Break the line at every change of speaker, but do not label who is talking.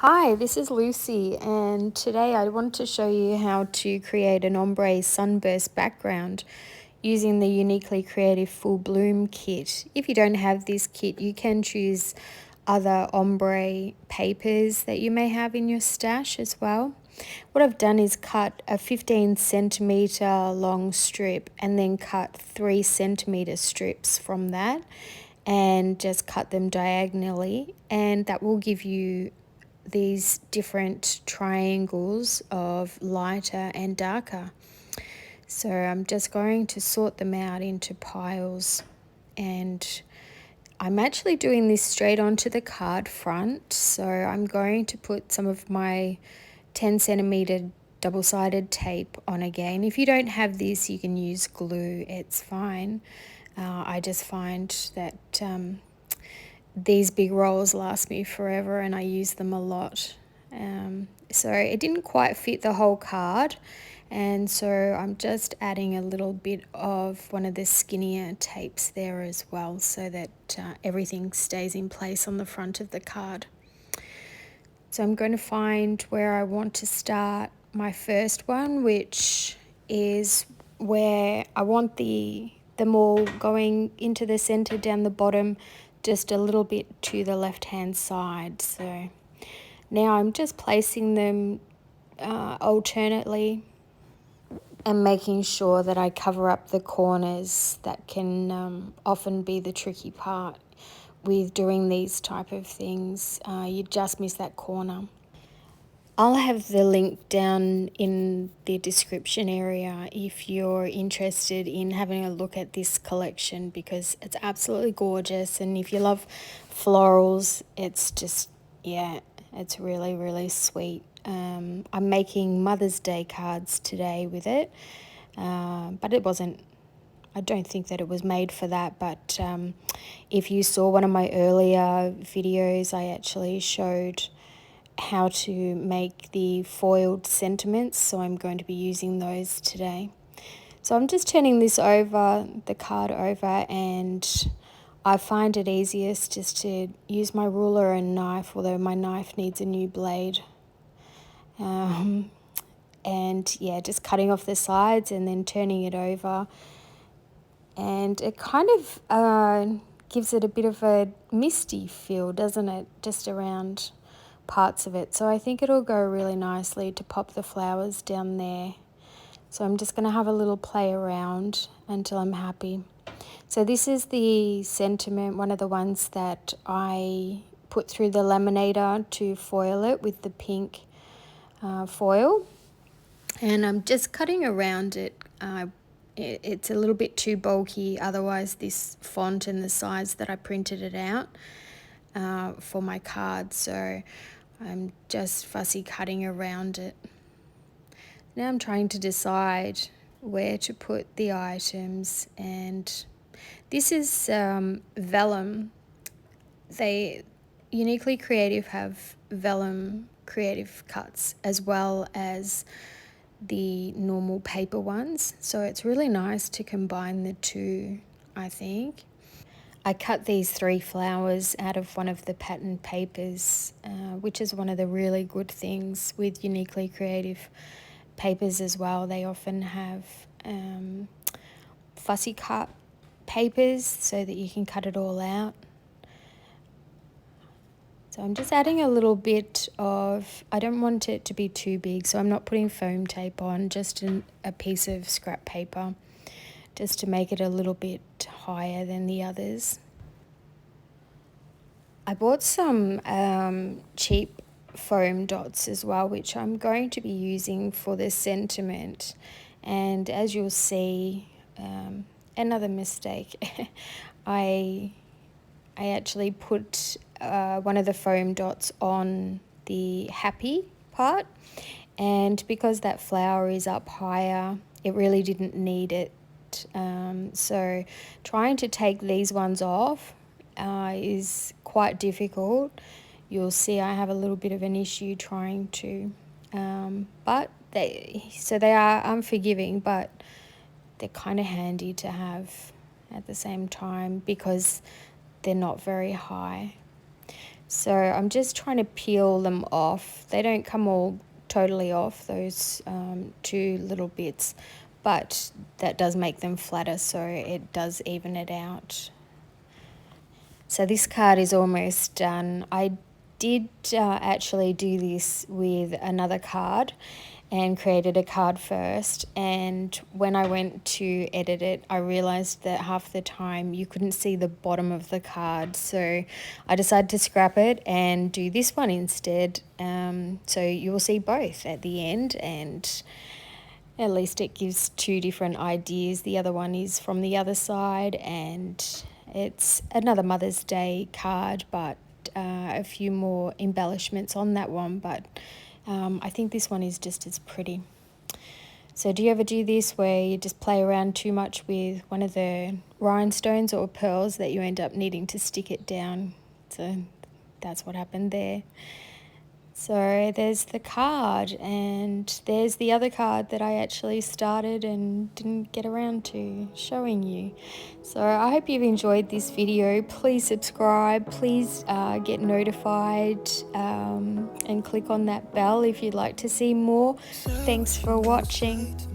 Hi, this is Lucy, and today I want to show you how to create an ombre sunburst background using the Uniquely Creative Full Bloom kit. If you don't have this kit, you can choose other ombre papers that you may have in your stash as well. What I've done is cut a 15 centimeter long strip and then cut 3 centimeter strips from that and just cut them diagonally, and that will give you these different triangles of lighter and darker. So I'm just going to sort them out into piles, and I'm actually doing this straight onto the card front. So I'm going to put some of my 10 centimeter double-sided tape on again. If you don't have this, you can use glue, it's fine. I just find that these big rolls last me forever and I use them a lot. So it didn't quite fit the whole card, and so I'm just adding a little bit of one of the skinnier tapes there as well, so that everything stays in place on the front of the card. So I'm going to find where I want to start my first one, which is where I want them all going into the center down the bottom, just a little bit to the left hand side. So now I'm just placing them alternately and making sure that I cover up the corners. That can often be the tricky part with doing these type of things. You just miss that corner. I'll have the link down in the description area if you're interested in having a look at this collection, because it's absolutely gorgeous, and if you love florals, it's just, yeah, it's really, really sweet. I'm making Mother's Day cards today with it, but it wasn't, I don't think that it was made for that, but if you saw one of my earlier videos, I actually showed how to make the foiled sentiments, so I'm going to be using those today. So I'm just turning this over, the card over, and I find it easiest just to use my ruler and knife, although my knife needs a new blade. And yeah, just cutting off the sides and then turning it over, and it kind of gives it a bit of a misty feel, doesn't it, just around parts of it. So I think it'll go really nicely to pop the flowers down there. So I'm just going to have a little play around until I'm happy. So this is the sentiment, one of the ones that I put through the laminator to foil it with the pink foil, and I'm just cutting around it. It's a little bit too bulky, otherwise this font and the size that I printed it out for my card, so I'm just fussy cutting around it. Now I'm trying to decide where to put the items, and this is vellum. They Uniquely Creative have vellum creative cuts as well as the normal paper ones, so it's really nice to combine the two, I think. I cut these 3 flowers out of one of the pattern papers, which is one of the really good things with Uniquely Creative papers as well. They often have fussy cut papers so that you can cut it all out. So I'm just adding a little bit of, I don't want it to be too big, so I'm not putting foam tape on, just a piece of scrap paper, just to make it a little bit higher than the others. I bought some cheap foam dots as well, which I'm going to be using for the sentiment. And as you'll see, another mistake, I actually put one of the foam dots on the happy part, and because that flower is up higher, it really didn't need it. So trying to take these ones off is quite difficult. You'll see I have a little bit of an issue trying to, but they are unforgiving, but they're kind of handy to have at the same time because they're not very high. So I'm just trying to peel them off. They don't come all totally off, those two little bits, but that does make them flatter, so it does even it out. So this card is almost done. I did actually do this with another card and created a card first, and when I went to edit it, I realized that half the time you couldn't see the bottom of the card, so I decided to scrap it and do this one instead. So you'll see both at the end, and at least it gives two different ideas. The other one is from the other side, and it's another Mother's Day card, but a few more embellishments on that one, but I think this one is just as pretty. So do you ever do this where you just play around too much with one of the rhinestones or pearls that you end up needing to stick it down? So that's what happened there. So there's the card, and there's the other card that I actually started and didn't get around to showing you. So I hope you've enjoyed this video. Please subscribe, please get notified, and click on that bell if you'd like to see more. Thanks for watching.